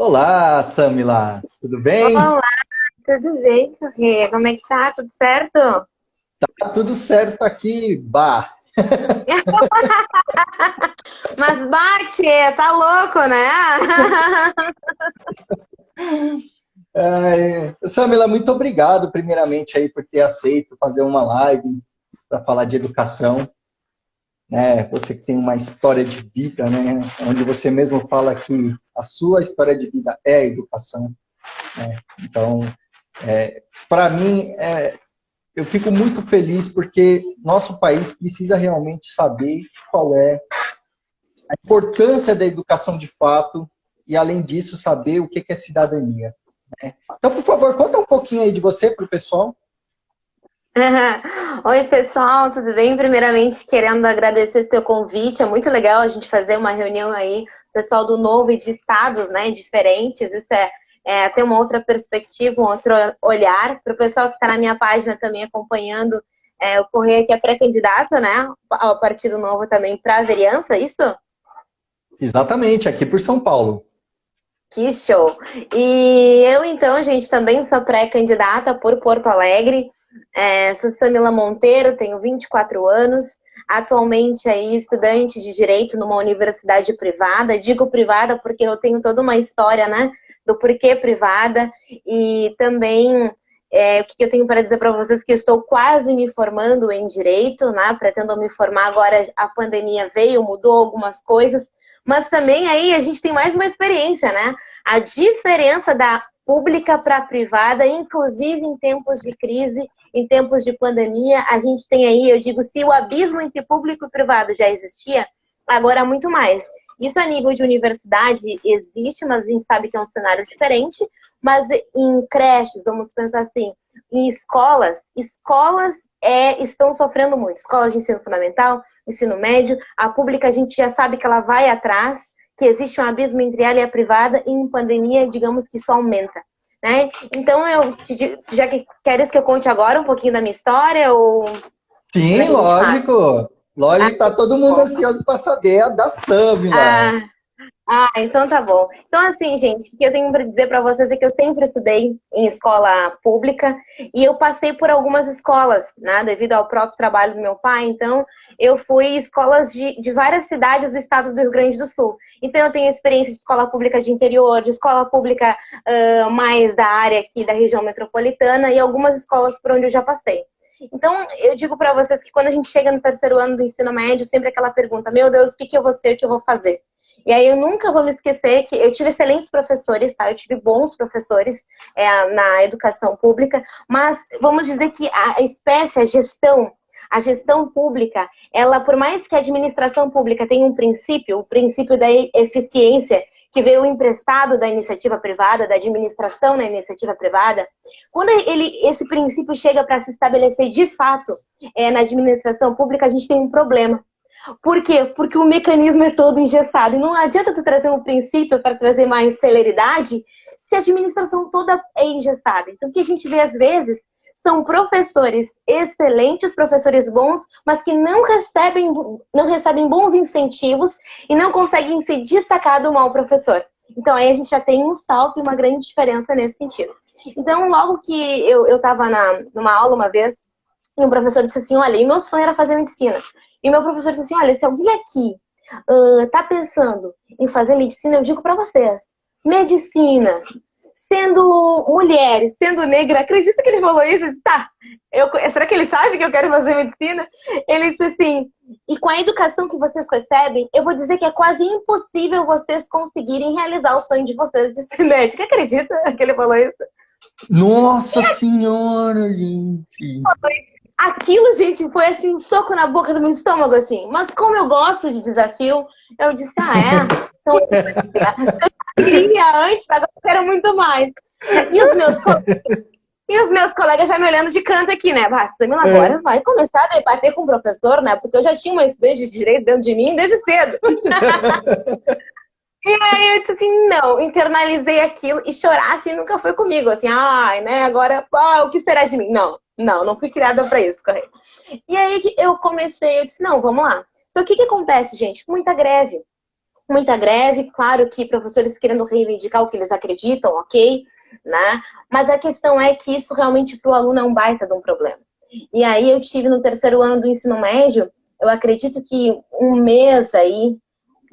Olá, Samila, tudo bem? Olá, tudo bem, Corrêa? Como é que tá? Tudo certo? Tá tudo certo aqui, bah. Mas bate, tá louco, né? Samila, muito obrigado, primeiramente, aí por ter aceito fazer uma live para falar de educação, né? Você que tem uma história de vida, né? Onde você mesmo fala que a sua história de vida é a educação, né? Então, para mim, eu fico muito feliz porque nosso país precisa realmente saber qual é a importância da educação de fato e, além disso, saber o que é cidadania. Né? Então, por favor, conta um pouquinho aí de você para o pessoal. Oi, pessoal, tudo bem? Primeiramente, querendo agradecer esse teu convite. É muito legal a gente fazer uma reunião aí, pessoal do Novo e de estados, né, diferentes. Isso é ter uma outra perspectiva, um outro olhar. Para o pessoal que está na minha página também acompanhando, o Correia que é pré-candidato, né, ao Partido Novo também para vereança, isso? Exatamente, aqui por São Paulo. Que show! E eu, então, gente, também sou pré-candidata por Porto Alegre. Sou Samila Monteiro, tenho 24 anos. Atualmente aí estudante de Direito numa universidade privada. Digo privada porque eu tenho toda uma história, né? Do porquê privada. E também o que eu tenho para dizer para vocês que eu estou quase me formando em Direito, né? Pretendo me formar agora, a pandemia veio, mudou algumas coisas. Mas também aí a gente tem mais uma experiência, né? A diferença da pública para a privada, inclusive em tempos de crise, em tempos de pandemia, a gente tem aí, eu digo, se o abismo entre público e privado já existia, agora muito mais. Isso a nível de universidade existe, mas a gente sabe que é um cenário diferente, mas em creches, vamos pensar assim, em escolas estão sofrendo muito. Escolas de ensino fundamental, ensino médio, a pública a gente já sabe que ela vai atrás, que existe um abismo entre ela e a privada, e em pandemia, digamos que isso aumenta. Né? Então, já que queres que eu conte agora um pouquinho da minha história, ou como é Sim, que a gente faz? lógico. Lógico, tá todo mundo ansioso para saber a da Samila. Ah, então tá bom. Então, assim, gente, o que eu tenho para dizer para vocês é que eu sempre estudei em escola pública e eu passei por algumas escolas, né, devido ao próprio trabalho do meu pai. Então, eu fui em escolas de várias cidades do estado do Rio Grande do Sul. Então, eu tenho experiência de escola pública de interior, de escola pública mais da área aqui da região metropolitana e algumas escolas por onde eu já passei. Então, eu digo para vocês que quando a gente chega no terceiro ano do ensino médio, sempre aquela pergunta: meu Deus, o que eu vou ser, o que eu vou fazer? E aí eu nunca vou me esquecer que eu tive excelentes professores, tá? Eu tive bons professores na educação pública, mas vamos dizer que a espécie, a gestão pública, ela, por mais que a administração pública tenha um princípio, o princípio da eficiência, que veio emprestado da iniciativa privada, da administração na iniciativa privada, quando esse princípio chega para se estabelecer de fato na administração pública, a gente tem um problema. Por quê? Porque o mecanismo é todo engessado. E não adianta tu trazer um princípio para trazer mais celeridade se a administração toda é engessada. Então, o que a gente vê às vezes são professores excelentes, professores bons, mas que não recebem bons incentivos e não conseguem se destacar do mau professor. Então, aí a gente já tem um salto e uma grande diferença nesse sentido. Então, logo que eu estava numa aula uma vez, e um professor disse assim: olha, e meu sonho era fazer medicina. E meu professor disse assim: olha, se alguém aqui tá pensando em fazer medicina, eu digo para vocês, medicina, sendo mulher, sendo negra, acredita que ele falou isso? Eu disse, tá, será que ele sabe que eu quero fazer medicina? Ele disse assim: e com a educação que vocês recebem, eu vou dizer que é quase impossível vocês conseguirem realizar o sonho de vocês de ser médica. Acredita que ele falou isso? Nossa Senhora, gente. Aquilo, gente, foi assim, um soco na boca do meu estômago, assim. Mas como eu gosto de desafio, eu disse, então eu queria antes, agora eu quero muito mais. E os meus colegas já me olhando de canto aqui, né? Samila agora vai começar a debater com o professor, né? Porque eu já tinha uma estudante de direito dentro de mim desde cedo. E aí eu disse assim, não, internalizei aquilo e chorar assim nunca foi comigo, assim, né, agora, o que será de mim? Não fui criada pra isso, correto. E aí eu comecei, eu disse, não, vamos lá. Só que o que acontece, gente? Muita greve. muita greve, claro que professores querendo reivindicar o que eles acreditam, ok, né? Mas a questão é que isso realmente para o aluno é um baita de um problema. E aí eu tive no terceiro ano do ensino médio, eu acredito que um mês aí,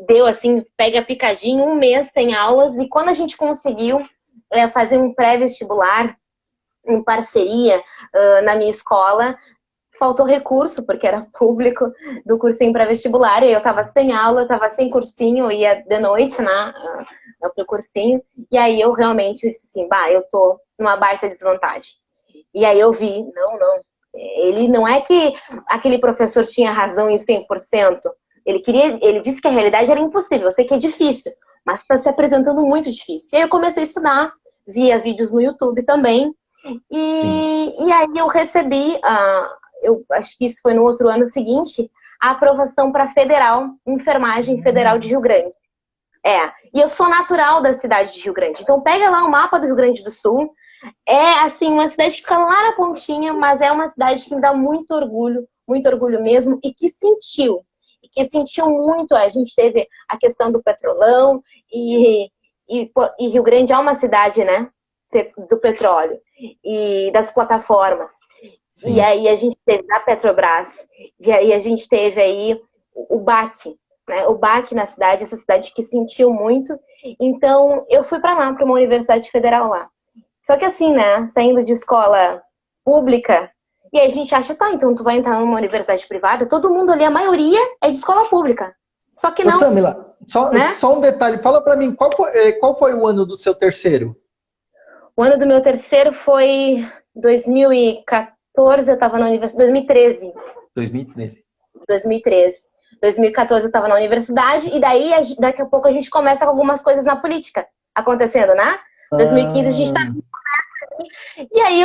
deu assim, pega picadinho, um mês sem aulas, e quando a gente conseguiu fazer um pré-vestibular em parceria na minha escola, faltou recurso, porque era público, do cursinho pré-vestibular, e eu tava sem aula, tava sem cursinho, eu ia de noite, né, pro cursinho, e aí eu realmente disse assim, bah, eu tô numa baita desvantagem. E aí eu vi, não, ele não é que aquele professor tinha razão em 100%, ele disse que a realidade era impossível, eu sei que é difícil, mas está se apresentando muito difícil. E aí eu comecei a estudar, via vídeos no YouTube também, e aí eu recebi, eu acho que isso foi no outro ano seguinte, a aprovação para Federal, Enfermagem Federal de Rio Grande. E eu sou natural da cidade de Rio Grande, então pega lá o mapa do Rio Grande do Sul, é assim, uma cidade que fica lá na pontinha, mas é uma cidade que me dá muito orgulho mesmo, e que sentiu muito. A gente teve a questão do petrolão, e Rio Grande é uma cidade, né, do petróleo e das plataformas. Sim. E aí a gente teve a Petrobras, e aí a gente teve aí o BAC, né, o BAC na cidade, essa cidade que sentiu muito. Então eu fui para lá, para uma universidade federal lá. Só que assim, né, saindo de escola pública, e aí a gente acha, tá, então tu vai entrar numa universidade privada, todo mundo ali, a maioria é de escola pública. Só que não. Ô, Samila, só um detalhe, fala pra mim, qual foi o ano do seu terceiro? O ano do meu terceiro foi 2014, eu tava na universidade, 2013. 2014 eu tava na universidade, e daí, daqui a pouco a gente começa com algumas coisas na política acontecendo, né? 2015 a gente tá... E aí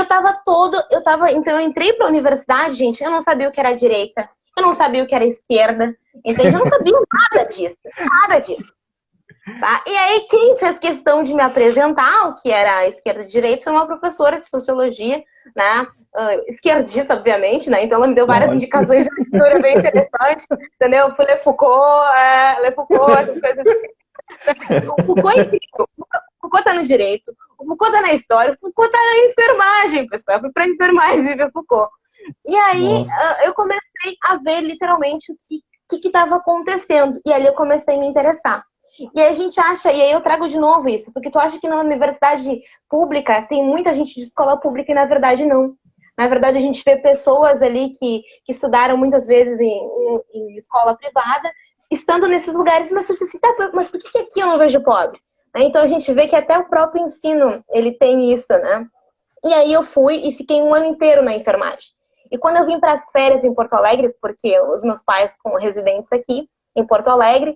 então eu entrei pra universidade, gente, eu não sabia o que era direita, eu não sabia o que era esquerda, entende? Eu não sabia nada disso. Tá? E aí quem fez questão de me apresentar o que era a esquerda e direita foi uma professora de sociologia, né? Esquerdista, obviamente, né? Então ela me deu várias indicações de leitura bem interessantes, entendeu? Eu fui ler Foucault, essas coisas assim. O Foucault é incrível. O Foucault tá no direito, o Foucault tá na história, o Foucault tá na enfermagem, pessoal. Eu fui pra enfermagem ver Foucault. E aí eu comecei a ver literalmente o que estava acontecendo. E ali eu comecei a me interessar. E aí a gente acha, e aí eu trago de novo isso, porque tu acha que na universidade pública tem muita gente de escola pública e na verdade não. Na verdade a gente vê pessoas ali que estudaram muitas vezes em escola privada, estando nesses lugares, mas tu disse, tá, mas por que aqui eu não vejo pobre? Então a gente vê que até o próprio ensino, ele tem isso, né? E aí eu fui e fiquei um ano inteiro na enfermagem. E quando eu vim para as férias em Porto Alegre, porque os meus pais com residentes aqui em Porto Alegre,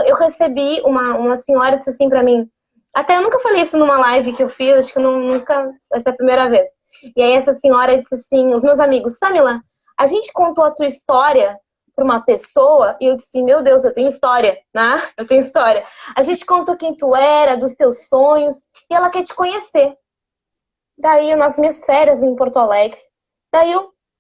eu recebi uma senhora que disse assim para mim, até eu nunca falei isso numa live que eu fiz, acho que nunca, essa é a primeira vez. E aí essa senhora disse assim, os meus amigos, Samila, a gente contou a tua história para uma pessoa, e eu disse, meu Deus, eu tenho história, né? Eu tenho história. A gente contou quem tu era, dos teus sonhos, e ela quer te conhecer. Daí, nas minhas férias em Porto Alegre,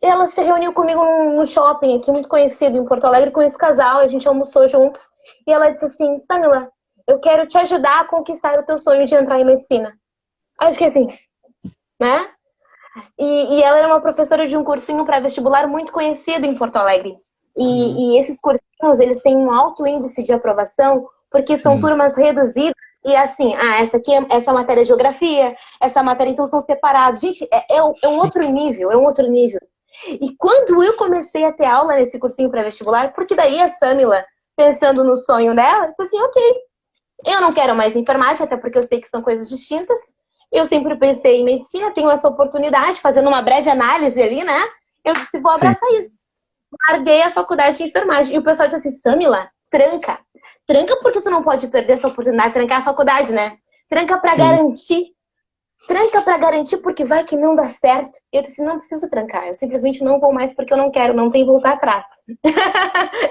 ela se reuniu comigo no shopping aqui, muito conhecido em Porto Alegre, com esse casal, a gente almoçou juntos, e ela disse assim, Samila, eu quero te ajudar a conquistar o teu sonho de entrar em medicina. Aí eu fiquei assim, né? E ela era uma professora de um cursinho pré-vestibular muito conhecido em Porto Alegre. E esses cursinhos, eles têm um alto índice de aprovação, porque são turmas reduzidas, e assim, essa matéria é geografia, essa matéria, então, são separados. Gente, é um outro nível, E quando eu comecei a ter aula nesse cursinho pré-vestibular, porque daí a Samila, pensando no sonho dela, disse assim, ok, eu não quero mais enfermagem, até porque eu sei que são coisas distintas. Eu sempre pensei em medicina, tenho essa oportunidade, fazendo uma breve análise ali, né? Eu disse, vou abraçar isso. Larguei a faculdade de enfermagem. E o pessoal disse assim, Samila, tranca. Tranca porque tu não pode perder essa oportunidade de trancar a faculdade, né? Tranca pra garantir. Tranca pra garantir porque vai que não dá certo. Eu disse, não preciso trancar. Eu simplesmente não vou mais porque eu não quero, não tem voltar atrás.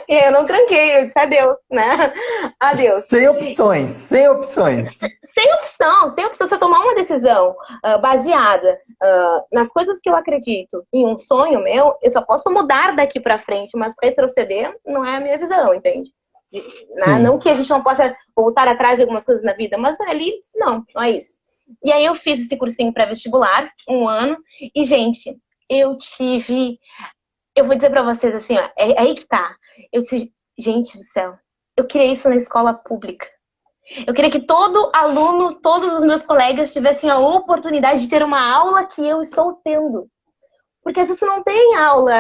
E eu não tranquei, eu disse adeus, né? Adeus. Sem opções. Sem opção. Se eu tomar uma decisão baseada nas coisas que eu acredito, em um sonho meu, eu só posso mudar daqui pra frente, mas retroceder não é a minha visão, entende? Né? Não que a gente não possa voltar atrás de algumas coisas na vida, mas ali, não é isso. E aí eu fiz esse cursinho pré-vestibular, 1 ano, e, gente, eu vou dizer pra vocês assim, ó, é aí que tá. Eu disse, gente do céu, eu queria isso na escola pública. Eu queria que todo aluno, todos os meus colegas tivessem a oportunidade de ter uma aula que eu estou tendo. Porque às vezes tu não tem aula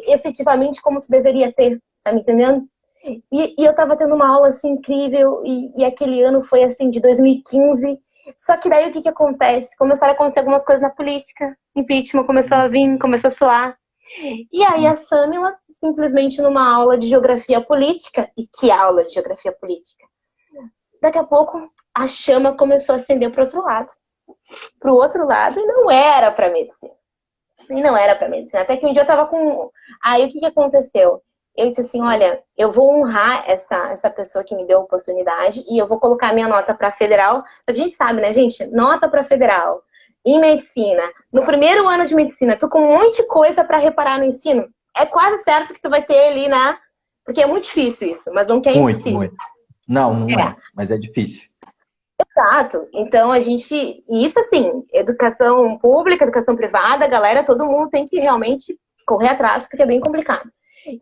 efetivamente como tu deveria ter, tá me entendendo? E eu tava tendo uma aula assim incrível, e aquele ano foi assim de 2015. Só que daí o que acontece? Começaram a acontecer algumas coisas na política, impeachment começou a vir, começou a soar. E aí a Sâmila, simplesmente numa aula de geografia política, e que aula de geografia política? Daqui a pouco a chama começou a acender pro outro lado. Pro outro lado, e não era pra medicina. E não era pra medicina. Até que um dia eu tava com... Aí o que aconteceu? Eu disse assim, olha, eu vou honrar essa pessoa que me deu a oportunidade e eu vou colocar minha nota pra federal. Só que a gente sabe, né, gente? Nota pra federal. Em medicina. No primeiro ano de medicina, tu com um monte de coisa pra reparar no ensino. É quase certo que tu vai ter ali, né? Porque é muito difícil isso, mas não que é impossível. Muito. Não é, mas é difícil. Exato. Então a gente... E isso assim, educação pública, educação privada, galera, todo mundo tem que realmente correr atrás, porque é bem complicado.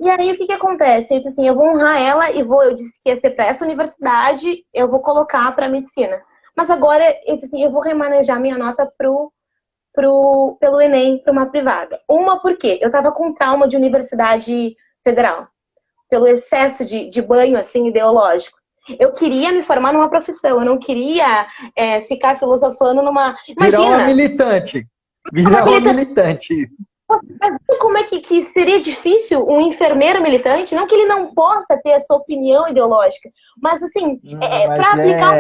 E aí o que acontece? Eu disse assim, eu vou honrar ela e eu disse que ia ser para essa universidade, eu vou colocar para medicina. Mas agora eu disse assim, eu vou remanejar minha nota pelo Enem, para uma privada. Uma porque eu tava com trauma de universidade federal, pelo excesso de banho assim ideológico. Eu queria me formar numa profissão, eu não queria ficar filosofando numa... Imagina, virar uma militante. Virar uma militante. Mas como é que seria difícil um enfermeiro militante? Não que ele não possa ter a sua opinião ideológica, mas assim, para aplicar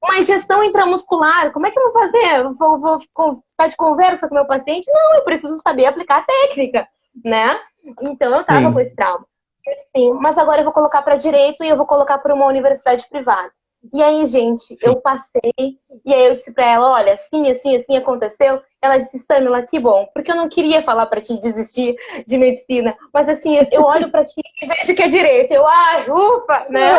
uma injeção intramuscular, como é que eu vou fazer? Vou ficar de conversa com o meu paciente? Não, eu preciso saber aplicar a técnica, né? Então eu tava com esse trauma. Sim, mas agora eu vou colocar para direito e eu vou colocar para uma universidade privada. E aí, gente, eu passei, e aí eu disse pra ela, olha, assim aconteceu. Ela disse, Sâmila, que bom, porque eu não queria falar pra ti desistir de medicina, mas assim, eu olho pra ti e vejo que é direito. Eu, ufa, né?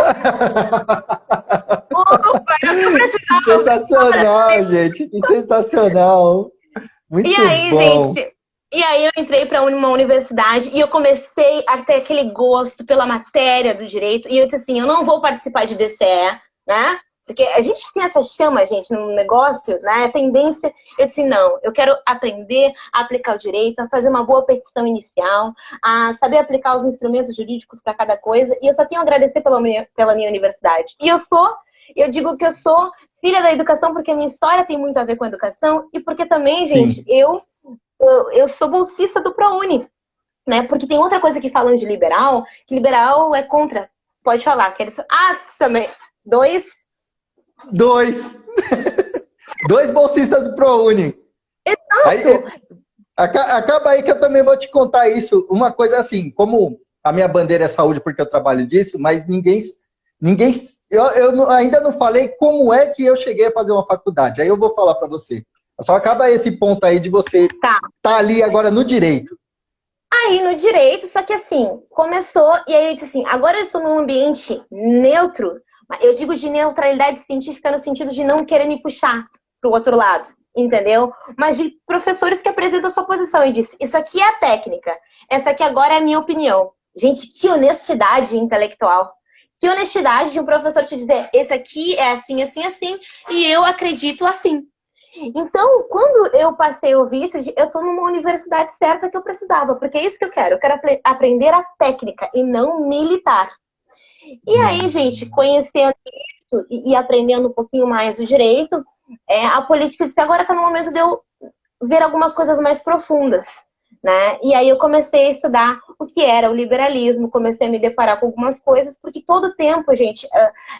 Ufa, eu precisava. Sensacional, gente, que sensacional. Muito bom. E aí, gente... E aí eu entrei para uma universidade e eu comecei a ter aquele gosto pela matéria do direito. E eu disse assim, eu não vou participar de DCE, né? Porque a gente que tem essa chama, gente, no negócio, né? A tendência, eu disse, não, eu quero aprender a aplicar o direito, a fazer uma boa petição inicial, a saber aplicar os instrumentos jurídicos para cada coisa. E eu só tenho a agradecer pela minha universidade. E eu digo que eu sou filha da educação porque a minha história tem muito a ver com a educação e porque também, gente, eu sou bolsista do ProUni, né? Porque tem outra coisa que falam de liberal, que liberal é contra. Pode falar. Que eles... também. Dois bolsistas do ProUni. Exato. Acaba aí que eu também vou te contar isso. Uma coisa assim, como a minha bandeira é saúde porque eu trabalho disso, mas eu ainda não falei como é que eu cheguei a fazer uma faculdade. Aí eu vou falar para você. Só acaba esse ponto aí de você tá ali agora no direito. Aí no direito, só que assim, começou, e aí eu disse assim, agora eu estou num ambiente neutro, eu digo de neutralidade científica no sentido de não querer me puxar pro outro lado, entendeu? Mas de professores que apresentam a sua posição e disse, isso aqui é a técnica, essa aqui agora é a minha opinião. Gente, que honestidade intelectual. Que honestidade de um professor te dizer, esse aqui é assim, assim, assim, e eu acredito assim. Então, quando eu passei a ouvir isso, eu estou numa universidade certa que eu precisava, porque é isso que eu quero aprender a técnica e não militar. E aí, gente, conhecendo isso e aprendendo um pouquinho mais do direito, a política disse, agora está no momento de eu ver algumas coisas mais profundas, né? E aí eu comecei a estudar o que era o liberalismo, comecei a me deparar com algumas coisas, porque todo tempo, gente,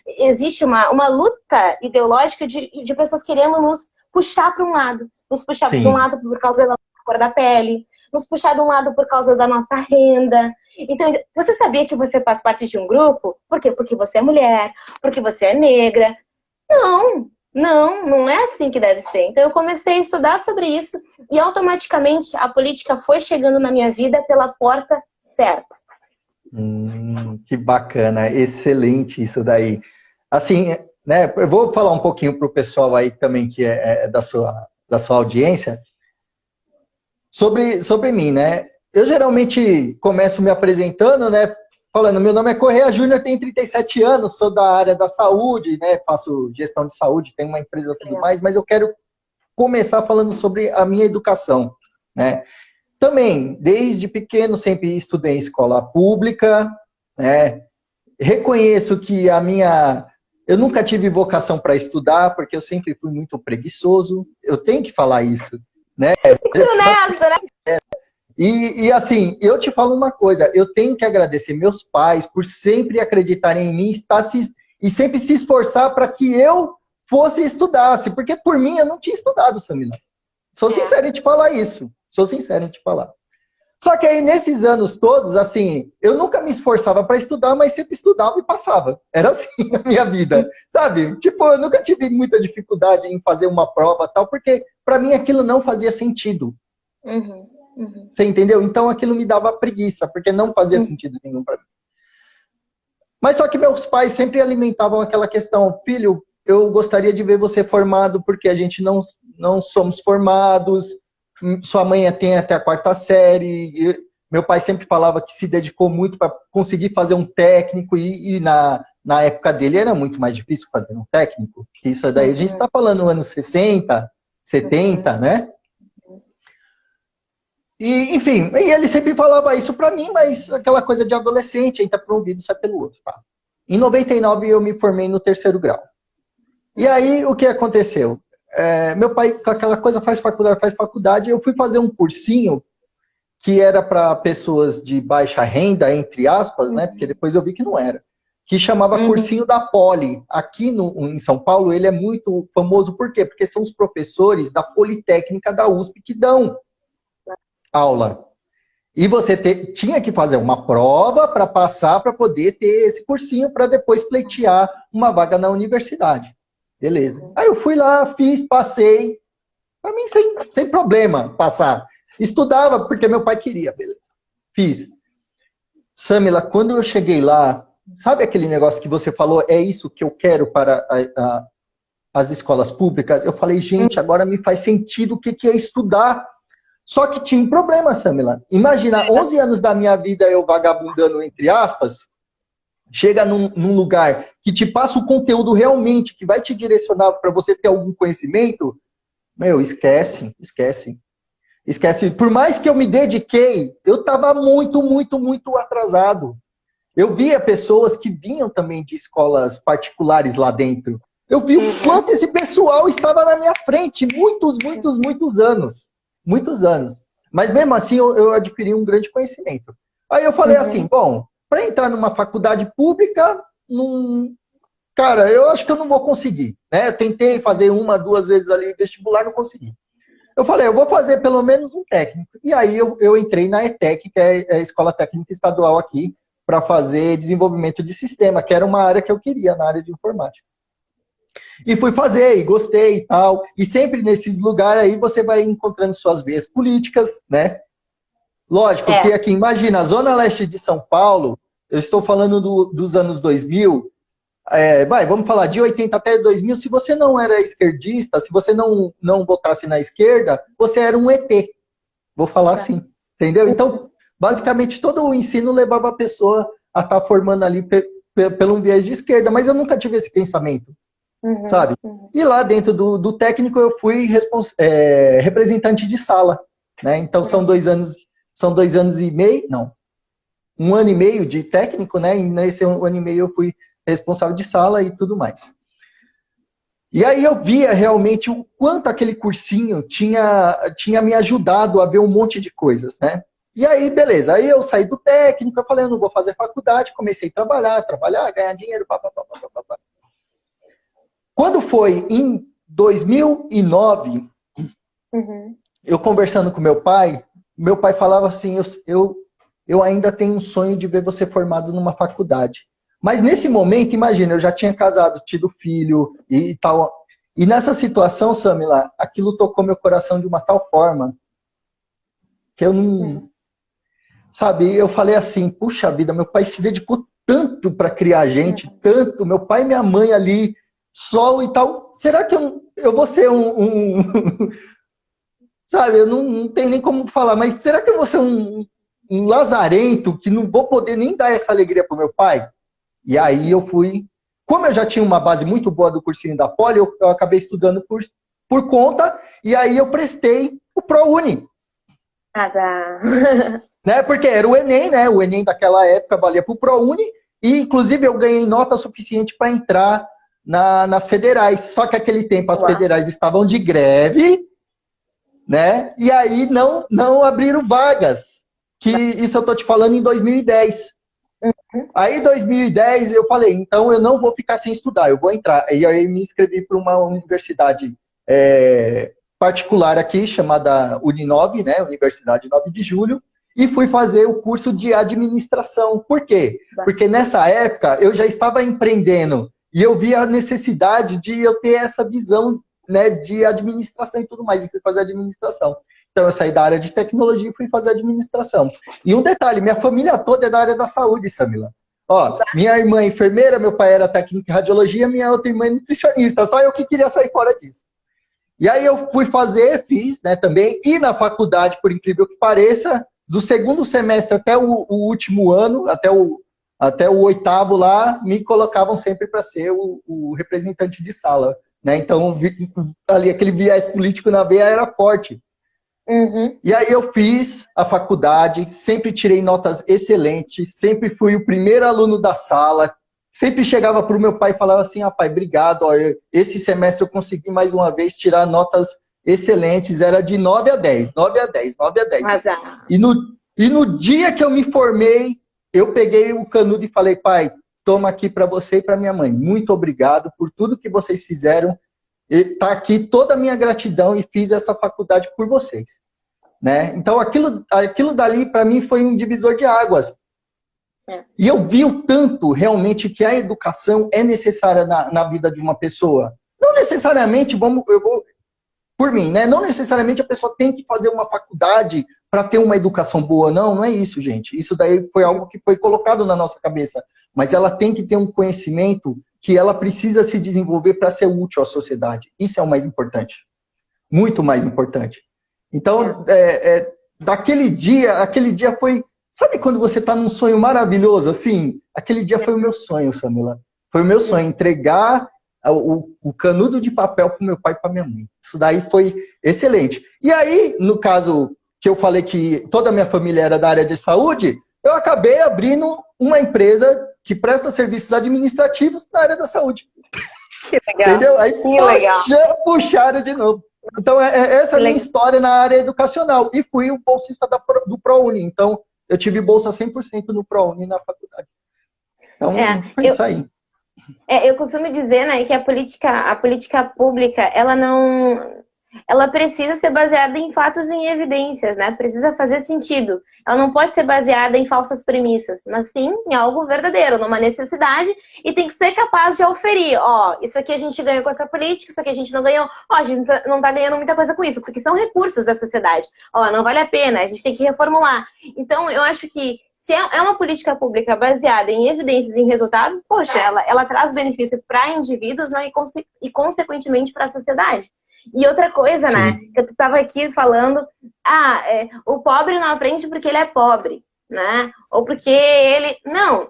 existe uma luta ideológica de pessoas querendo nos puxar para um lado. Nos puxar para um lado por causa da cor da pele, nos puxar de um lado por causa da nossa renda. Então, você sabia que você faz parte de um grupo? Por quê? Porque você é mulher, porque você é negra. Não é assim que deve ser. Então, eu comecei a estudar sobre isso e automaticamente a política foi chegando na minha vida pela porta certa. Que bacana, excelente isso daí. Assim, né, eu vou falar um pouquinho para o pessoal aí também que é da sua audiência sobre mim, né? Eu geralmente começo me apresentando, né? Falando, meu nome é Correia Júnior, tenho 37 anos, sou da área da saúde, né? Faço gestão de saúde, tenho uma empresa e tudo mais, mas eu quero começar falando sobre a minha educação, né? Também, desde pequeno, sempre estudei em escola pública, né? Reconheço que eu nunca tive vocação para estudar, porque eu sempre fui muito preguiçoso. Eu tenho que falar isso, né? Isso nessa, né? E assim, eu te falo uma coisa, eu tenho que agradecer meus pais por sempre acreditarem em mim e sempre se esforçar para que eu fosse e estudasse, porque por mim eu não tinha estudado, Samila. Sou sincero em te falar isso. Sou sincero em te falar. Só que aí, nesses anos todos, assim, eu nunca me esforçava para estudar, mas sempre estudava e passava. Era assim a minha vida, sabe? Tipo, eu nunca tive muita dificuldade em fazer uma prova tal, porque para mim aquilo não fazia sentido. Você entendeu? Então aquilo me dava preguiça, porque não fazia sentido nenhum para mim. Mas só que meus pais sempre alimentavam aquela questão, filho, eu gostaria de ver você formado, porque a gente não somos formados, sua mãe tem até a 4ª série, meu pai sempre falava que se dedicou muito para conseguir fazer um técnico, e na época dele era muito mais difícil fazer um técnico, isso daí a gente está falando anos 60, 70, né? E, enfim, e ele sempre falava isso para mim, mas aquela coisa de adolescente, entra por um ouvido e sai pelo outro, tá? Em 99 eu me formei no 3º grau. E aí, o que aconteceu? Meu pai, com aquela coisa, faz faculdade, eu fui fazer um cursinho que era para pessoas de baixa renda, entre aspas, né? Porque depois eu vi que não era. Que chamava cursinho da Poli. Aqui em São Paulo, ele é muito famoso, por quê? Porque são os professores da Politécnica da USP que dão aula. E você tinha que fazer uma prova para passar, para poder ter esse cursinho, para depois pleitear uma vaga na universidade. Beleza. Aí eu fui lá, fiz, passei. Para mim, sem problema passar. Estudava porque meu pai queria, beleza. Fiz. Samila, quando eu cheguei lá, sabe aquele negócio que você falou, é isso que eu quero para as escolas públicas? Eu falei, gente, agora me faz sentido o que é estudar. Só que tinha um problema, Samila. Imagina, 11 anos da minha vida eu vagabundando, entre aspas, chega num lugar que te passa o conteúdo realmente, que vai te direcionar para você ter algum conhecimento, meu, esquece. Por mais que eu me dediquei, eu estava muito, muito, muito atrasado. Eu via pessoas que vinham também de escolas particulares lá dentro. Eu vi o quanto esse pessoal estava na minha frente, muitos anos. Muitos anos. Mas mesmo assim eu adquiri um grande conhecimento. Aí eu falei assim, bom, para entrar numa faculdade pública, cara, eu acho que eu não vou conseguir. Né? Eu tentei fazer 1, 2 vezes ali vestibular, não consegui. Eu falei, eu vou fazer pelo menos um técnico. E aí eu entrei na ETEC, que é a Escola Técnica Estadual aqui, para fazer desenvolvimento de sistema, que era uma área que eu queria, na área de informática. E fui fazer, e gostei e tal. E sempre nesses lugares aí você vai encontrando suas veias políticas, né? Lógico que aqui, imagina, a Zona Leste de São Paulo, eu estou falando dos anos 2000, vamos falar de 80 até 2000, se você não era esquerdista, se você não votasse na esquerda, você era um ET. Vou falar assim, entendeu? Então, basicamente, todo o ensino levava a pessoa a estar formando ali pelo um viés de esquerda, mas eu nunca tive esse pensamento. Sabe? E lá dentro do técnico eu fui representante de sala, né? Então são 2 anos e meio, não, 1 ano e meio de técnico, né? E nesse 1 ano e meio eu fui responsável de sala e tudo mais. E aí eu via realmente o quanto aquele cursinho tinha me ajudado a ver um monte de coisas, né? E aí, beleza, aí eu saí do técnico, eu falei, eu não vou fazer faculdade, comecei a trabalhar, ganhar dinheiro, papapá. Quando foi em 2009, eu conversando com meu pai falava assim, eu ainda tenho um sonho de ver você formado numa faculdade. Mas nesse momento, imagina, eu já tinha casado, tido filho e tal. E nessa situação, Samila, aquilo tocou meu coração de uma tal forma que eu não... sabe, eu falei assim, puxa vida, meu pai se dedicou tanto para criar a gente, tanto, meu pai e minha mãe ali, sol e tal, será que eu vou ser sabe, eu não tenho nem como falar, mas será que eu vou ser um lazarento que não vou poder nem dar essa alegria pro meu pai? E aí eu fui, como eu já tinha uma base muito boa do cursinho da Poli, eu acabei estudando por conta, e aí eu prestei o ProUni. Azar. Né? Porque era o Enem, né? O Enem daquela época valia para o ProUni, e inclusive eu ganhei nota suficiente para entrar nas federais. Só que naquele tempo as federais estavam de greve, né? E aí não abriram vagas. Que isso eu estou te falando em 2010. Aí em 2010 eu falei, então eu não vou ficar sem estudar, eu vou entrar. E aí me inscrevi para uma universidade particular aqui, chamada Uninove, né? Universidade 9 de Julho, e fui fazer o curso de administração. Por quê? Porque nessa época eu já estava empreendendo e eu vi a necessidade de eu ter essa visão, né, de administração e tudo mais, e fui fazer administração. Então eu saí da área de tecnologia e fui fazer administração. E um detalhe, minha família toda é da área da saúde, Samila. Ó, minha irmã é enfermeira, meu pai era técnico em radiologia, minha outra irmã é nutricionista, só eu que queria sair fora disso. E aí eu fui fazer, fiz, né, também, e na faculdade, por incrível que pareça, do segundo semestre até o último ano, até o oitavo lá, me colocavam sempre para ser o representante de sala, né? Então, ali aquele viés político na veia era forte. Uhum. E aí eu fiz a faculdade, sempre tirei notas excelentes, sempre fui o primeiro aluno da sala, sempre chegava para o meu pai e falava assim, pai, obrigado, ó, esse semestre eu consegui mais uma vez tirar notas excelentes, era de 9 a 10, 9 a 10, 9 a 10. E no dia que eu me formei, eu peguei o canudo e falei, pai, toma aqui para você e para minha mãe, muito obrigado por tudo que vocês fizeram, está aqui toda a minha gratidão e fiz essa faculdade por vocês. Né? Então, aquilo dali, para mim, foi um divisor de águas. E eu vi o tanto, realmente, que a educação é necessária na vida de uma pessoa. Não necessariamente, por mim, né? Não necessariamente a pessoa tem que fazer uma faculdade para ter uma educação boa. Não é isso, gente. Isso daí foi algo que foi colocado na nossa cabeça. Mas ela tem que ter um conhecimento que ela precisa se desenvolver para ser útil à sociedade. Isso é o mais importante. Muito mais importante. Então, aquele dia foi... Sabe quando você está num sonho maravilhoso, assim? Aquele dia foi o meu sonho, Samila. Foi o meu sonho, entregar o canudo de papel para o meu pai e para minha mãe. Isso daí foi excelente. E aí, no caso que eu falei que toda a minha família era da área de saúde, eu acabei abrindo uma empresa que presta serviços administrativos na área da saúde. Que legal. Entendeu? Aí puxaram de novo. Então, essa é a minha história na área educacional. E fui o bolsista do ProUni. Então, eu tive bolsa 100% no ProUni na faculdade. Então, foi isso aí. Eu costumo dizer, né, que a política pública, ela precisa ser baseada em fatos e em evidências, né? Precisa fazer sentido. Ela não pode ser baseada em falsas premissas, mas sim em algo verdadeiro, numa necessidade, e tem que ser capaz de oferir. Ó, isso aqui a gente ganhou com essa política, isso aqui a gente não ganhou. Ó, a gente não tá ganhando muita coisa com isso, porque são recursos da sociedade. Ó, não vale a pena, a gente tem que reformular. Então, eu acho que se é uma política pública baseada em evidências e em resultados, poxa, ela traz benefício para indivíduos, né, e consequentemente para a sociedade. E outra coisa, sim, né, que tu estava aqui falando, o pobre não aprende porque ele é pobre, né, ou porque ele... Não,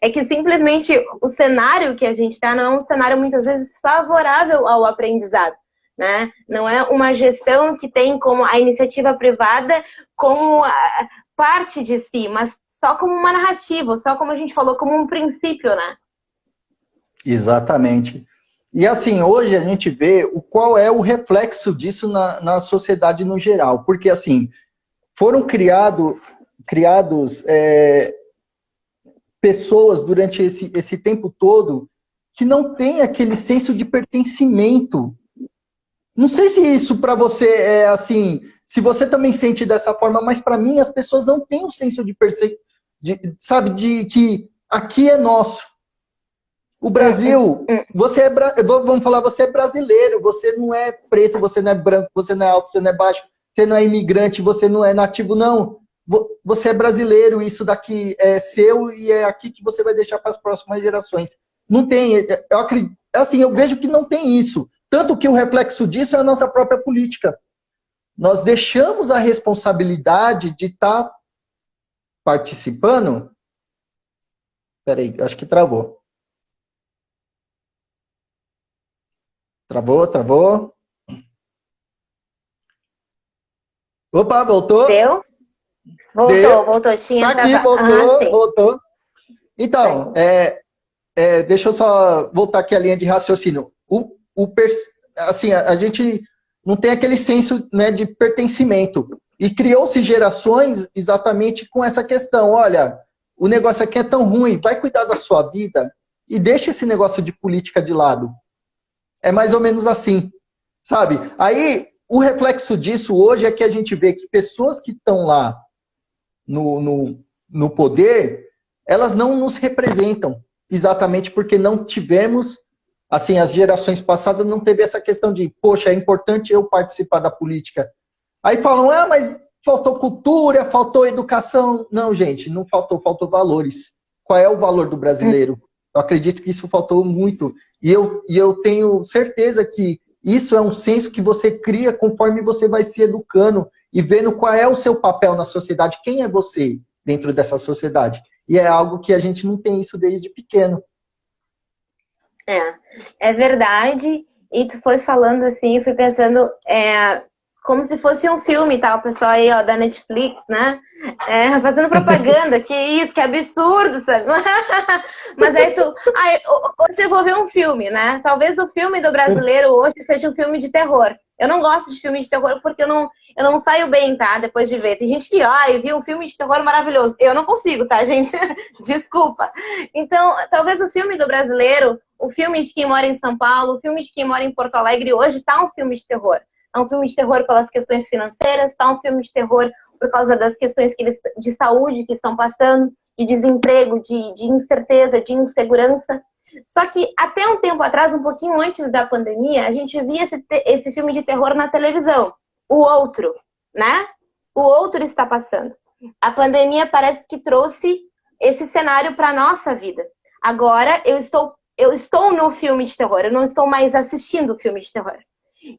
é que simplesmente o cenário que a gente está não é um cenário muitas vezes favorável ao aprendizado, né, não é uma gestão que tem como a iniciativa privada como parte de si, mas só como uma narrativa, só como a gente falou, como um princípio, né? Exatamente. E assim, hoje a gente vê qual é o reflexo disso na sociedade no geral. Porque assim, foram criados pessoas durante esse tempo todo que não têm aquele senso de pertencimento. Não sei se isso para você é assim, se você também sente dessa forma, mas para mim as pessoas não têm um senso de sabe, de que aqui é nosso. O Brasil, vamos falar, você é brasileiro, você não é preto, você não é branco, você não é alto, você não é baixo, você não é imigrante, você não é nativo, não. você é brasileiro, isso daqui é seu e é aqui que você vai deixar para as próximas gerações. Não tem, eu acredito, assim, eu vejo que não tem isso. Tanto que o reflexo disso é a nossa própria política. Nós deixamos a responsabilidade de estar participando. Peraí, acho que travou. Travou. Opa, voltou? Deu? Voltou. Tinha tá aqui, voltou. Então, deixa eu só voltar aqui a linha de raciocínio. Assim, a gente não tem aquele senso, né, de pertencimento. E criou-se gerações exatamente com essa questão. Olha, o negócio aqui é tão ruim, vai cuidar da sua vida e deixa esse negócio de política de lado. É mais ou menos assim, sabe? Aí, o reflexo disso hoje é que a gente vê que pessoas que estão lá no poder, elas não nos representam, exatamente porque não tivemos, assim, as gerações passadas não teve essa questão de, poxa, é importante eu participar da política. Aí falam, mas faltou cultura, faltou educação. Não, gente, não faltou valores. Qual é o valor do brasileiro? Eu acredito que isso faltou muito. E eu tenho certeza que isso é um senso que você cria conforme você vai se educando e vendo qual é o seu papel na sociedade, quem é você dentro dessa sociedade. E é algo que a gente não tem isso desde pequeno. É verdade. E tu foi falando assim, eu fui pensando, como se fosse um filme, tá? O pessoal aí, ó, da Netflix, né? Fazendo propaganda, que isso, que absurdo, sabe? Mas aí hoje eu vou ver um filme, né? Talvez o filme do brasileiro hoje seja um filme de terror. Eu não gosto de filme de terror porque eu não saio bem, tá? Depois de ver. Tem gente que, eu vi um filme de terror maravilhoso. Eu não consigo, tá, gente? Desculpa. Então, talvez o filme do brasileiro, o filme de quem mora em São Paulo, o filme de quem mora em Porto Alegre hoje tá um filme de terror. É um filme de terror pelas questões financeiras, tá um filme de terror por causa das questões de saúde que estão passando, de desemprego, de incerteza, de insegurança. Só que até um tempo atrás, um pouquinho antes da pandemia, a gente via esse filme de terror na televisão. O Outro, né? O Outro está passando. A pandemia parece que trouxe esse cenário para a nossa vida. Agora eu estou no filme de terror, eu não estou mais assistindo o filme de terror.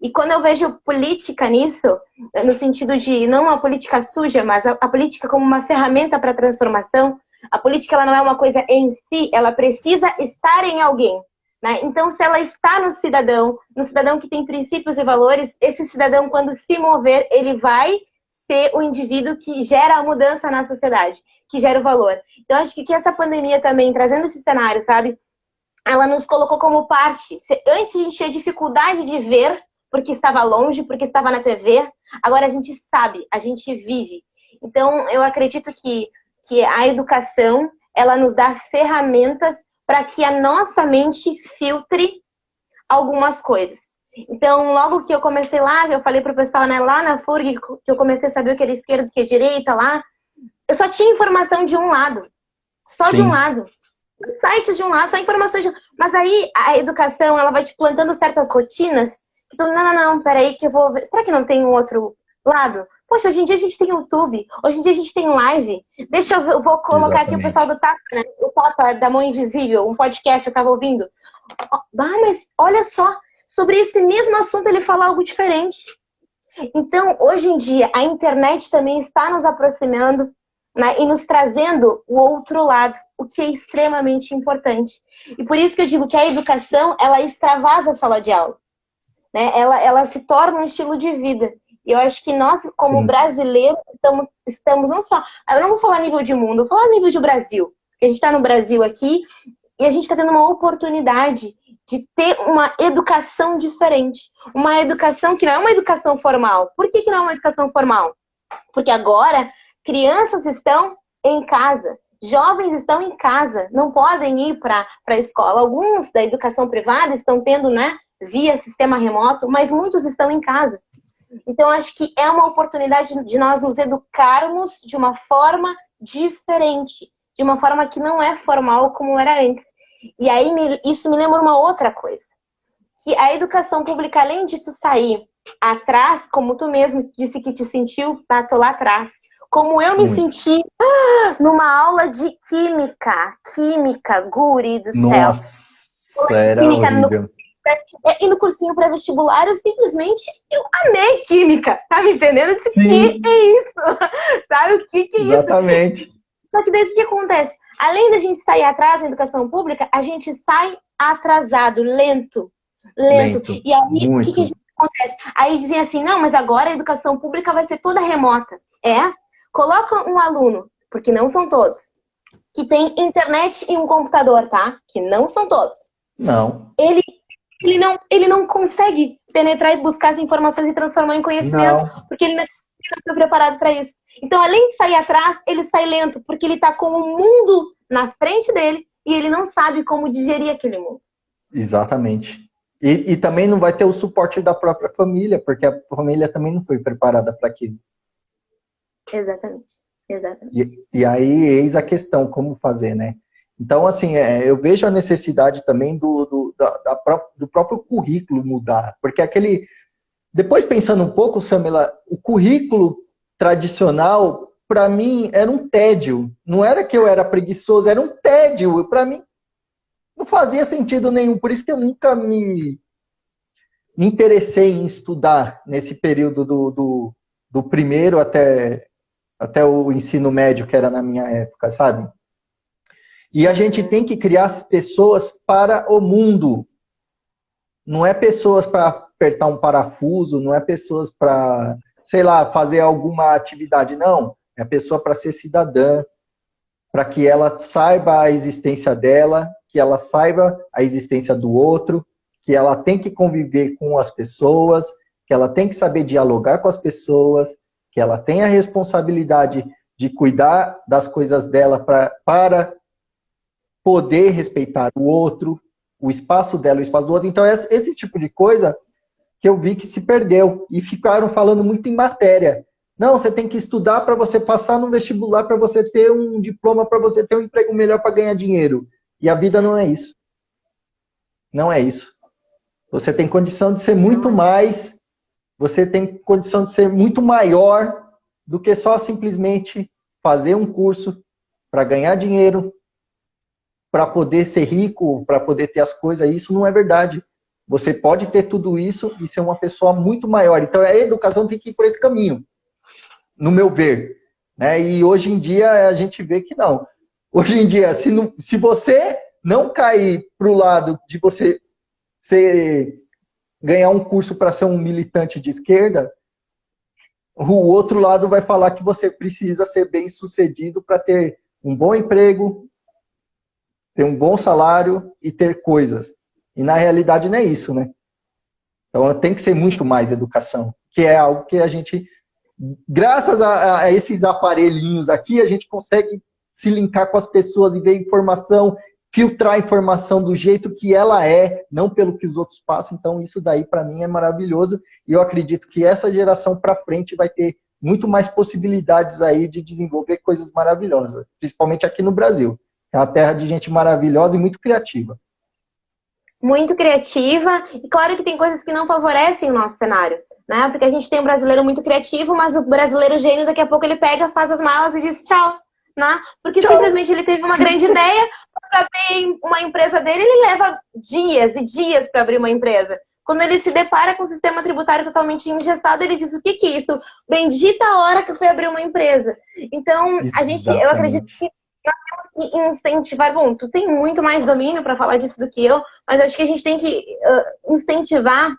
E quando eu vejo política nisso, no sentido de não uma política suja, mas a política como uma ferramenta para transformação, a política ela não é uma coisa em si, ela precisa estar em alguém. Né? Então, se ela está no cidadão que tem princípios e valores, esse cidadão, quando se mover, ele vai ser o indivíduo que gera a mudança na sociedade, que gera o valor. Então, acho que essa pandemia também, trazendo esse cenário, sabe? Ela nos colocou como parte. Antes a gente tinha dificuldade de ver, porque estava longe, porque estava na TV. Agora a gente sabe, a gente vive. Então, eu acredito que a educação, ela nos dá ferramentas para que a nossa mente filtre algumas coisas. Então, logo que eu comecei lá, eu falei pro pessoal, né, lá na FURG, que eu comecei a saber o que era esquerda, o que é direita lá, eu só tinha informação de um lado. Só Sim. de um lado. Sites de um lado, só informações de um... Mas aí, a educação, ela vai te plantando certas rotinas que tu, não, peraí que eu vou ver. Será que não tem um outro lado? Poxa, hoje em dia a gente tem YouTube, hoje em dia a gente tem live. Deixa eu vou colocar Exatamente. Aqui o pessoal do Tapa, né? O Tapa da Mão Invisível, um podcast eu tava ouvindo. Mas olha só, sobre esse mesmo assunto ele fala algo diferente. Então, hoje em dia, a internet também está nos aproximando, né, e nos trazendo o outro lado, o que é extremamente importante. E por isso que eu digo que a educação, ela extravasa a sala de aula. Né? Ela se torna um estilo de vida. E eu acho que nós, como Sim. brasileiros, estamos não só... Eu não vou falar a nível de mundo, eu vou falar a nível de Brasil. Porque a gente está no Brasil aqui e a gente está tendo uma oportunidade de ter uma educação diferente. Uma educação que não é uma educação formal. Por que não é uma educação formal? Porque agora crianças estão em casa, jovens estão em casa, não podem ir para a escola. Alguns da educação privada estão tendo, né, via sistema remoto, mas muitos estão em casa. Então, acho que é uma oportunidade de nós nos educarmos de uma forma diferente, de uma forma que não é formal como era antes. E aí, isso me lembra uma outra coisa, que a educação pública, além de tu sair atrás, como tu mesmo disse que te sentiu, tá, tô lá atrás. Como eu me Muito. senti numa aula de química, guri do céu. Nossa, era Química no, horrível. e no cursinho pré-vestibular, eu amei química, tá me entendendo? Eu disse, que Sim, é isso? Sabe, o que é isso? exatamente. Só que daí o que acontece? Além da gente sair atrás na educação pública, a gente sai atrasado, lento. Lento. E aí, o que a Muito. gente acontece? Aí dizem assim, não, mas agora a educação pública vai ser toda remota. Coloca um aluno, porque não são todos, que tem internet e um computador, tá? Que não são todos. Não. Ele não consegue penetrar e buscar as informações e transformar em conhecimento, Não. porque ele não está preparado para isso. Então, além de sair atrás, ele sai lento, porque ele está com o mundo na frente dele e ele não sabe como digerir aquele mundo. Exatamente. E também não vai ter o suporte da própria família, porque a família também não foi preparada para aquilo. Exatamente. Exatamente. E aí, eis a questão, como fazer, né? Então, assim, eu vejo a necessidade também do próprio currículo mudar, porque depois pensando um pouco, Samela, o currículo tradicional, para mim, era um tédio. Não era que eu era preguiçoso, era um tédio. Para mim, não fazia sentido nenhum. Por isso que eu nunca me interessei em estudar nesse período do primeiro até o ensino médio, que era na minha época, sabe? E a gente tem que criar pessoas para o mundo. Não é pessoas para apertar um parafuso, não é pessoas para, sei lá, fazer alguma atividade, não. É a pessoa para ser cidadã, para que ela saiba a existência dela, que ela saiba a existência do outro, que ela tem que conviver com as pessoas, que ela tem que saber dialogar com as pessoas, que ela tem a responsabilidade de cuidar das coisas dela para poder respeitar o outro, o espaço dela, o espaço do outro. Então, esse tipo de coisa que eu vi que se perdeu. E ficaram falando muito em matéria. Não, você tem que estudar para você passar no vestibular, para você ter um diploma, para você ter um emprego melhor para ganhar dinheiro. E a vida não é isso. Não é isso. Você tem condição de ser muito mais, você tem condição de ser muito maior do que só simplesmente fazer um curso para ganhar dinheiro, para poder ser rico, para poder ter as coisas. Isso não é verdade. Você pode ter tudo isso e ser uma pessoa muito maior. Então, a educação tem que ir por esse caminho, no meu ver. Né? E hoje em dia, a gente vê que não. Hoje em dia, se você não cair para o lado de você ganhar um curso para ser um militante de esquerda, o outro lado vai falar que você precisa ser bem-sucedido para ter um bom emprego, ter um bom salário e ter coisas. E na realidade não é isso, né? Então tem que ser muito mais educação, que é algo que a gente, graças a esses aparelhinhos aqui, a gente consegue se linkar com as pessoas e ver informação, filtrar a informação do jeito que ela é, não pelo que os outros passam. Então isso daí para mim é maravilhoso e eu acredito que essa geração para frente vai ter muito mais possibilidades aí de desenvolver coisas maravilhosas, principalmente aqui no Brasil. É uma terra de gente maravilhosa e muito criativa. Muito criativa, e claro que tem coisas que não favorecem o nosso cenário, né? Porque a gente tem um brasileiro muito criativo, mas o brasileiro gênio, daqui a pouco ele pega, faz as malas e diz tchau, né? Porque tchau. Simplesmente ele teve uma grande ideia, para abrir uma empresa dele, ele leva dias e dias para abrir uma empresa. Quando ele se depara com o sistema tributário totalmente engessado, ele diz, o que é isso? Bendita a hora que eu fui abrir uma empresa. Então, eu acredito que nós temos que incentivar. Bom, tu tem muito mais domínio para falar disso do que eu, mas eu acho que a gente tem que incentivar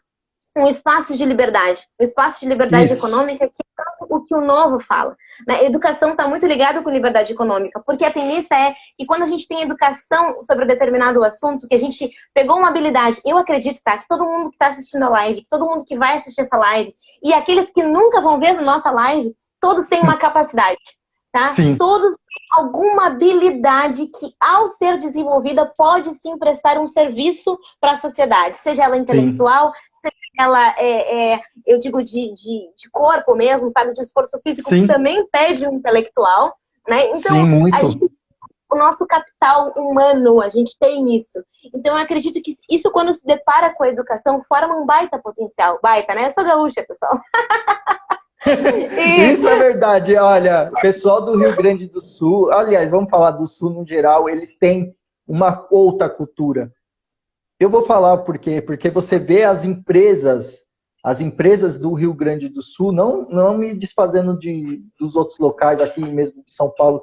um espaço de liberdade. Um espaço de liberdade econômica, que é o que o Novo fala. Né? A educação está muito ligada com liberdade econômica, porque a tendência é que quando a gente tem educação sobre um determinado assunto, que a gente pegou uma habilidade, eu acredito, tá, que todo mundo que está assistindo a live, que todo mundo que vai assistir essa live, e aqueles que nunca vão ver nossa live, todos têm uma capacidade. Tá? Todos têm alguma habilidade que, ao ser desenvolvida, pode sim prestar um serviço para a sociedade, seja ela intelectual, seja ela, eu digo, de corpo mesmo, sabe, de esforço físico, que também pede um intelectual, né? Então, o nosso capital humano, a gente tem isso. Então, eu acredito que isso, quando se depara com a educação, forma um baita potencial. Baita, né? Eu sou gaúcha, pessoal. Isso é verdade. Olha, o pessoal do Rio Grande do Sul, aliás, vamos falar do Sul no geral, eles têm uma outra cultura. Eu vou falar por quê? Porque você vê as empresas do Rio Grande do Sul, não me desfazendo dos outros locais aqui mesmo de São Paulo,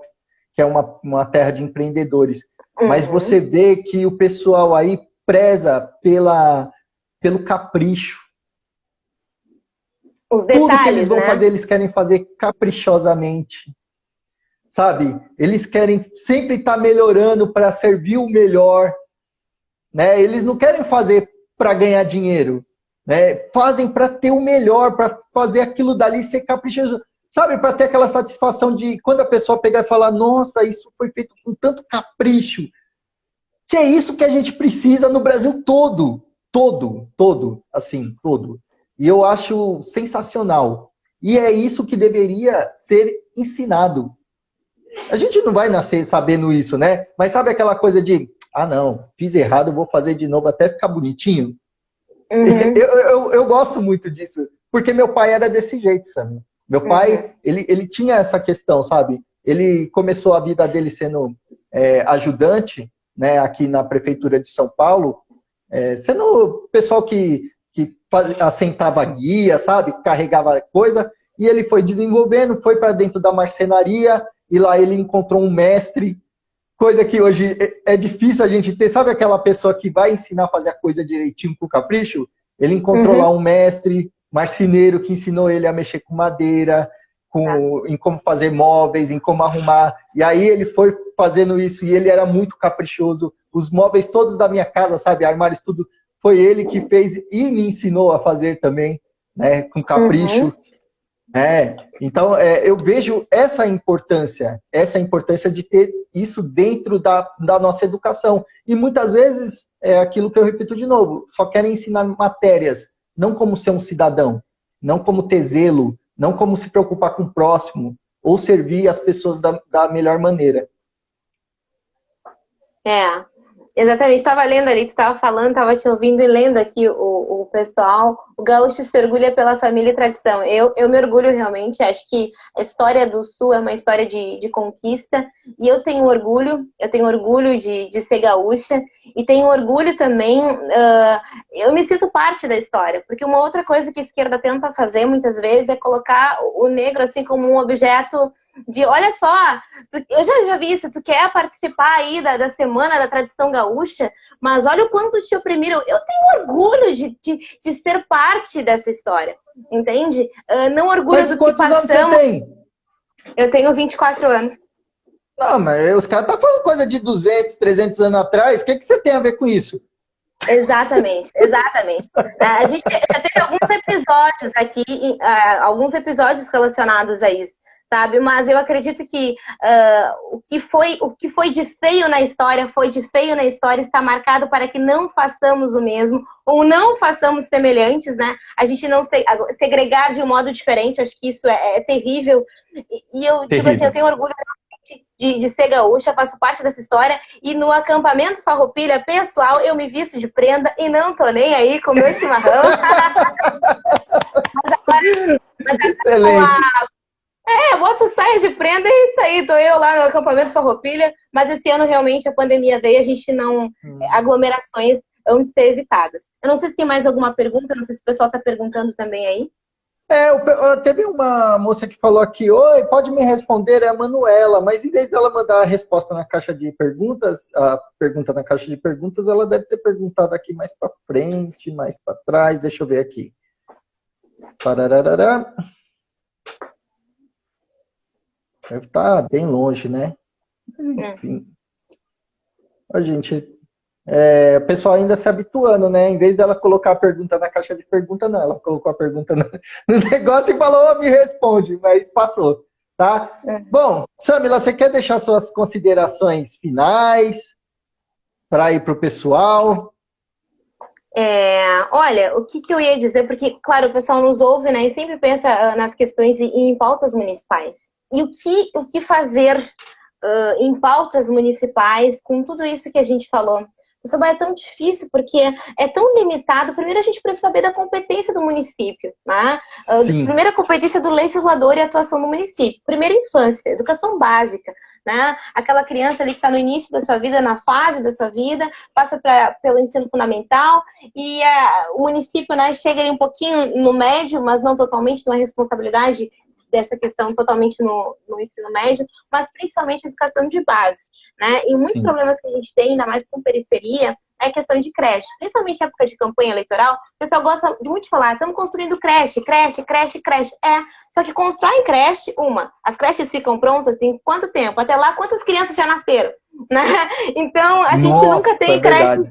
que é uma terra de empreendedores, mas você vê que o pessoal aí preza pelo capricho. Os detalhes, tudo que eles vão né? fazer, eles querem fazer caprichosamente, sabe? Eles querem sempre estar melhorando para servir o melhor, né? Eles não querem fazer para ganhar dinheiro, né? Fazem para ter o melhor, para fazer aquilo dali ser caprichoso, sabe? Para ter aquela satisfação de quando a pessoa pegar e falar, nossa, isso foi feito com tanto capricho, que é isso que a gente precisa no Brasil todo, assim, todo. E eu acho sensacional. E é isso que deveria ser ensinado. A gente não vai nascer sabendo isso, né? Mas sabe aquela coisa de, não, fiz errado, vou fazer de novo até ficar bonitinho? Eu gosto muito disso, porque meu pai era desse jeito, sabe? Meu pai, ele tinha essa questão, sabe? Ele começou a vida dele sendo ajudante, né, aqui na prefeitura de São Paulo, sendo pessoal que assentava guia, sabe? Carregava coisa, e ele foi desenvolvendo, foi para dentro da marcenaria, e lá ele encontrou um mestre, coisa que hoje é difícil a gente ter. Sabe aquela pessoa que vai ensinar a fazer a coisa direitinho com capricho? Ele encontrou lá um mestre, marceneiro, que ensinou ele a mexer com madeira, em como fazer móveis, em como arrumar. E aí ele foi fazendo isso, e ele era muito caprichoso. Os móveis todos da minha casa, sabe? Armários, tudo. Foi ele que fez e me ensinou a fazer também, né? Com capricho. Então, eu vejo essa importância de ter isso dentro da nossa educação. E muitas vezes, é aquilo que eu repito de novo, só querem ensinar matérias, não como ser um cidadão, não como ter zelo, não como se preocupar com o próximo, ou servir as pessoas da melhor maneira. Exatamente, estava lendo ali, tu estava falando, estava te ouvindo e lendo aqui o pessoal. O gaúcho se orgulha pela família e tradição. Eu me orgulho realmente, acho que a história do Sul é uma história de conquista, e eu tenho orgulho de ser gaúcha, e tenho orgulho também, eu me sinto parte da história, porque uma outra coisa que a esquerda tenta fazer muitas vezes é colocar o negro assim como um objeto de, olha só, eu já vi isso, tu quer participar aí da semana da tradição gaúcha, mas olha o quanto te oprimiram. Eu tenho orgulho de ser parte dessa história, entende? Não orgulho do que passamos. Quantos anos você tem? Eu tenho 24 anos. Não, mas os caras estão falando coisa de 200, 300 anos atrás, o que você tem a ver com isso? Exatamente. A gente já teve alguns episódios aqui, alguns episódios relacionados a isso, sabe? Mas eu acredito que o que foi de feio na história, está marcado para que não façamos o mesmo, ou não façamos semelhantes, né? A gente não segregar de um modo diferente, acho que isso é terrível. E eu, tipo assim, eu tenho orgulho de ser gaúcha, faço parte dessa história, e no acampamento Farroupilha, pessoal, eu me visto de prenda e não tô nem aí com o meu chimarrão. Excelente. Boto saia de prenda e é isso aí, tô eu lá no acampamento Farroupilha, mas esse ano realmente a pandemia veio, a gente não... aglomerações vão ser evitadas. Eu não sei se tem mais alguma pergunta, não sei se o pessoal tá perguntando também aí. Teve uma moça que falou aqui, oi, pode me responder, é a Manuela, mas em vez dela mandar a resposta na caixa de perguntas, a pergunta na caixa de perguntas, ela deve ter perguntado aqui mais para frente, mais para trás, deixa eu ver aqui. Parararará. Deve estar bem longe, né? Enfim. A gente... o pessoal ainda se habituando, né? Em vez dela colocar a pergunta na caixa de pergunta, não. Ela colocou a pergunta no negócio e falou, me responde, mas passou, tá? Bom, Samila, você quer deixar suas considerações finais para ir para o pessoal? Olha, o que eu ia dizer, porque, claro, o pessoal nos ouve, né? E sempre pensa nas questões e em pautas municipais. E o que fazer em pautas municipais com tudo isso que a gente falou? O samba é tão difícil porque é tão limitado. Primeiro a gente precisa saber da competência do município, né? Primeiro a competência do legislador e a atuação do município. Primeiro infância, educação básica, né? Aquela criança ali que está no início da sua vida, na fase da sua vida, passa pelo ensino fundamental e o município, né, chega ali um pouquinho no médio, mas não totalmente, não é responsabilidade dessa questão totalmente no ensino médio, mas principalmente a educação de base, né? E muitos problemas que a gente tem, ainda mais com periferia, é a questão de creche. Principalmente em época de campanha eleitoral, o pessoal gosta de muito falar, estamos construindo creche, creche, creche, creche. Só que constrói creche, as creches ficam prontas em quanto tempo? Até lá, quantas crianças já nasceram? Né? Então, a gente nunca tem creche...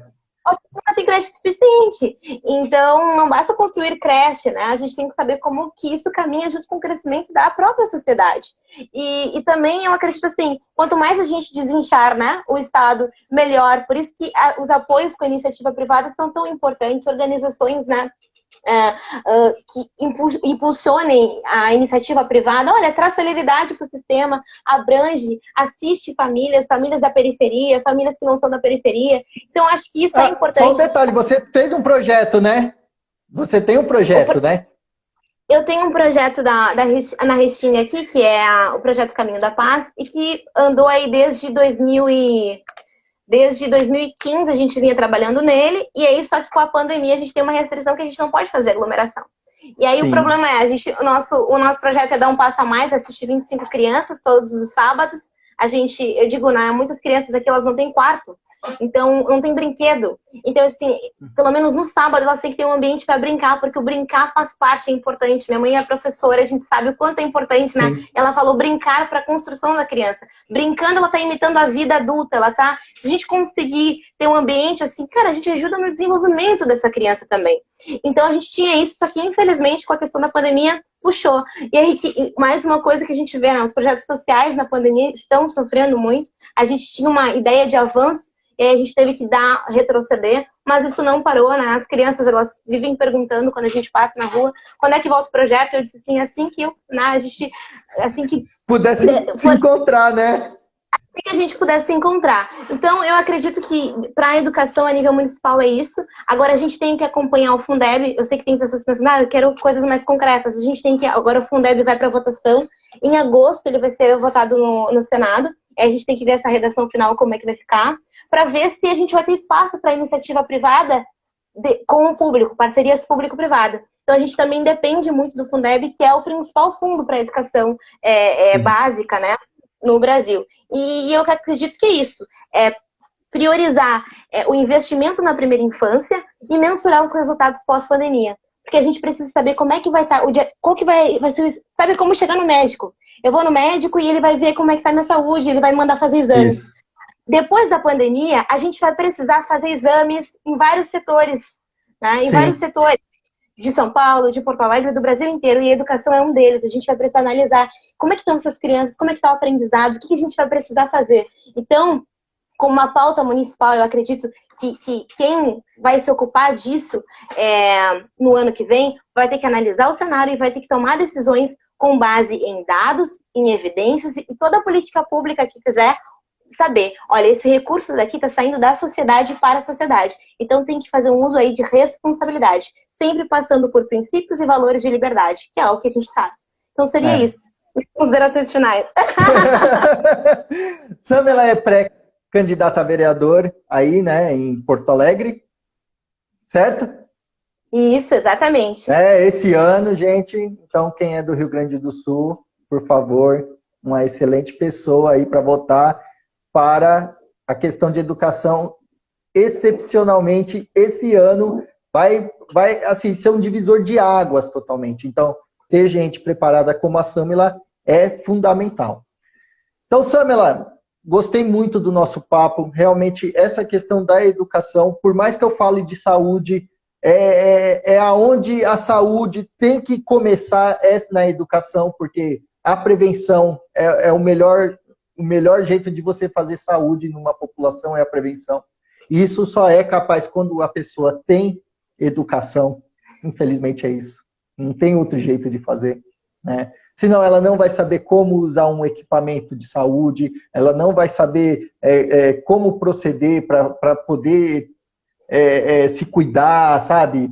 Nunca tem creche suficiente. Então, não basta construir creche, né? A gente tem que saber como que isso caminha junto com o crescimento da própria sociedade. E também eu acredito assim, quanto mais a gente desinchar, né, o Estado, melhor. Por isso que os apoios com a iniciativa privada são tão importantes, organizações, né, que impulsionem a iniciativa privada. Olha, traz celeridade para o sistema, abrange, assiste famílias da periferia, famílias que não são da periferia. Então, acho que isso é importante. Só um detalhe, você fez um projeto, né? Você tem um projeto, né? Eu tenho um projeto na Restinga aqui, que é o projeto Caminho da Paz, e que andou aí desde 2015 a gente vinha trabalhando nele, e aí só que com a pandemia a gente tem uma restrição que a gente não pode fazer aglomeração. E aí o problema é, o nosso projeto é dar um passo a mais, assistir 25 crianças todos os sábados. Eu digo, né, muitas crianças aqui, elas não têm quarto, então não tem brinquedo. Então, assim, pelo menos no sábado elas têm que ter um ambiente para brincar, porque o brincar faz parte, é importante. Minha mãe é professora, a gente sabe o quanto é importante, né? Ela falou brincar para a construção da criança. Brincando, ela está imitando a vida adulta, se a gente conseguir ter um ambiente assim, cara, a gente ajuda no desenvolvimento dessa criança também. Então a gente tinha isso, só que infelizmente com a questão da pandemia puxou. E aí, mais uma coisa que a gente vê, né? Os projetos sociais na pandemia estão sofrendo muito. A gente tinha uma ideia de avanço, e aí a gente teve que retroceder, mas isso não parou, né? As crianças, elas vivem perguntando quando a gente passa na rua, quando é que volta o projeto? Eu disse assim, assim que pudesse se encontrar, né? Assim que a gente pudesse se encontrar. Então, eu acredito que para a educação a nível municipal é isso. Agora, a gente tem que acompanhar o Fundeb. Eu sei que tem pessoas pensando, eu quero coisas mais concretas. A gente tem que... Agora o Fundeb vai para votação. Em agosto, ele vai ser votado no Senado. A gente tem que ver essa redação final, como é que vai ficar, para ver se a gente vai ter espaço para iniciativa privada com o público, parcerias público-privada. Então, a gente também depende muito do Fundeb, que é o principal fundo para a educação básica, né, no Brasil. E eu acredito que é isso. Priorizar o investimento na primeira infância e mensurar os resultados pós-pandemia. Porque a gente precisa saber como é que vai estar o dia, qual que vai ser, sabe como chegar no médico. Eu vou no médico e ele vai ver como é que está a minha saúde, ele vai me mandar fazer exames. Isso. Depois da pandemia, a gente vai precisar fazer exames em vários setores, né? Em vários setores de São Paulo, de Porto Alegre, do Brasil inteiro, e a educação é um deles. A gente vai precisar analisar como é que estão essas crianças, como é que está o aprendizado, o que a gente vai precisar fazer. Então, como uma pauta municipal, eu acredito que quem vai se ocupar disso no ano que vem vai ter que analisar o cenário e vai ter que tomar decisões com base em dados, em evidências, e toda a política pública que fizer saber, olha, esse recurso daqui está saindo da sociedade para a sociedade. Então tem que fazer um uso aí de responsabilidade, sempre passando por princípios e valores de liberdade, que é algo que a gente faz. Então seria isso. Considerações finais. Samela é pré-candidata a vereador aí, né, em Porto Alegre, certo? Isso, exatamente. Esse ano, gente, então quem é do Rio Grande do Sul, por favor, uma excelente pessoa aí para votar para a questão de educação. Excepcionalmente, esse ano vai assim, ser um divisor de águas totalmente. Então, ter gente preparada como a Samela é fundamental. Então, Samela, gostei muito do nosso papo. Realmente, essa questão da educação, por mais que eu fale de saúde, aonde a saúde tem que começar na educação, porque a prevenção é o melhor jeito de você fazer saúde numa população, é a prevenção. E isso só é capaz quando a pessoa tem educação. Infelizmente é isso. Não tem outro jeito de fazer. né? Senão ela não vai saber como usar um equipamento de saúde, ela não vai saber como proceder para poder se cuidar, sabe?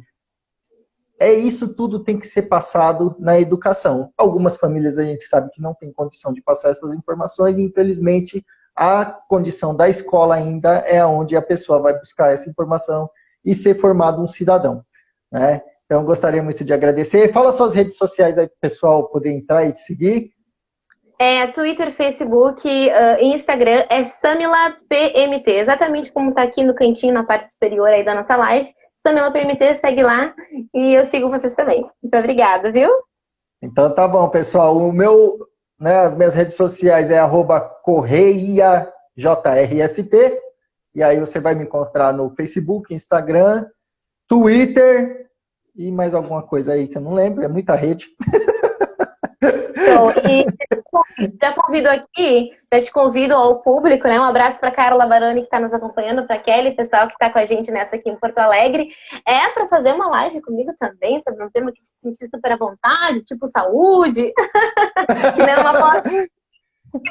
Isso tudo tem que ser passado na educação. Algumas famílias a gente sabe que não tem condição de passar essas informações, e infelizmente a condição da escola ainda é onde a pessoa vai buscar essa informação e ser formado um cidadão, né? Então, gostaria muito de agradecer. Fala suas redes sociais aí para o pessoal poder entrar e te seguir. Twitter, Facebook, Instagram é Samila PMT, exatamente como está aqui no cantinho, na parte superior aí da nossa live. Samila PMT, segue lá e eu sigo vocês também. Muito obrigada, viu? Então tá bom, pessoal. As minhas redes sociais é @correiajrst, e aí você vai me encontrar no Facebook, Instagram, Twitter e mais alguma coisa aí que eu não lembro, é muita rede. Então, e já te convido ao público, né? Um abraço para Carla Baroni, que está nos acompanhando, para Kelly, pessoal que está com a gente nessa aqui em Porto Alegre. Para fazer uma live comigo também, sobre um tema que se sentir super à vontade, tipo saúde. Que não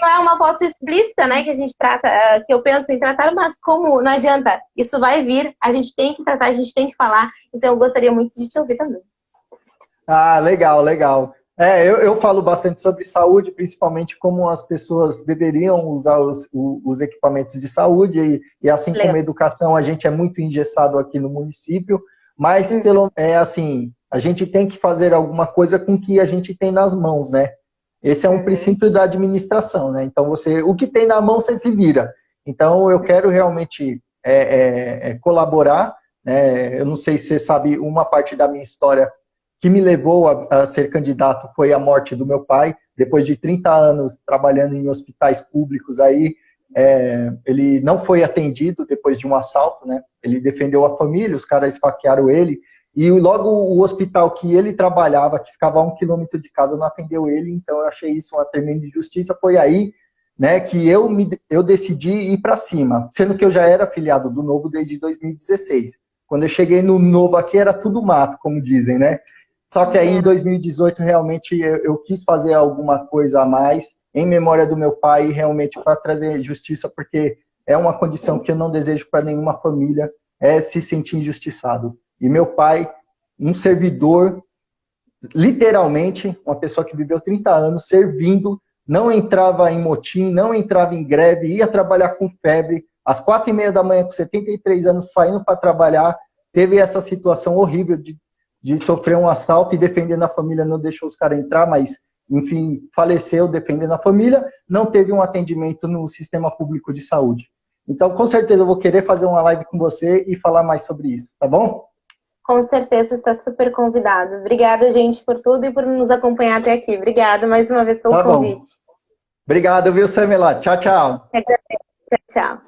é uma foto explícita, né? Que a gente trata, que eu penso em tratar, mas como não adianta, isso vai vir, a gente tem que tratar, a gente tem que falar. Então, eu gostaria muito de te ouvir também. Ah, legal, legal. Eu falo bastante sobre saúde, principalmente como as pessoas deveriam usar os equipamentos de saúde, e assim como a educação, a gente é muito engessado aqui no município, mas a gente tem que fazer alguma coisa com o que a gente tem nas mãos, né? Esse é um princípio da administração, né? Então, o que tem na mão, você se vira. Então, eu quero realmente colaborar, né? Eu não sei se você sabe, uma parte da minha história que me levou a ser candidato foi a morte do meu pai. Depois de 30 anos trabalhando em hospitais públicos, aí ele não foi atendido depois de um assalto, né? Ele defendeu a família, os caras esfaquearam ele, e logo o hospital que ele trabalhava, que ficava a 1 quilômetro de casa, não atendeu ele. Então eu achei isso uma tremenda injustiça. Foi aí, né, que eu decidi ir para cima, sendo que eu já era afiliado do Novo desde 2016. Quando eu cheguei no Novo aqui, era tudo mato, como dizem, né? Só que aí em 2018, realmente, eu quis fazer alguma coisa a mais em memória do meu pai, realmente para trazer justiça, porque é uma condição que eu não desejo para nenhuma família, se sentir injustiçado. E meu pai, um servidor, literalmente, uma pessoa que viveu 30 anos servindo, não entrava em motim, não entrava em greve, ia trabalhar com febre, às 4h30 da manhã, com 73 anos, saindo para trabalhar, teve essa situação horrível de sofrer um assalto e defendendo a família, não deixou os caras entrar, mas, enfim, faleceu defendendo a família, não teve um atendimento no sistema público de saúde. Então, com certeza, eu vou querer fazer uma live com você e falar mais sobre isso, tá bom? Com certeza, está super convidado. Obrigada, gente, por tudo e por nos acompanhar até aqui. Obrigada mais uma vez pelo convite. Obrigado, viu, Samila? Tchau, tchau. Tchau.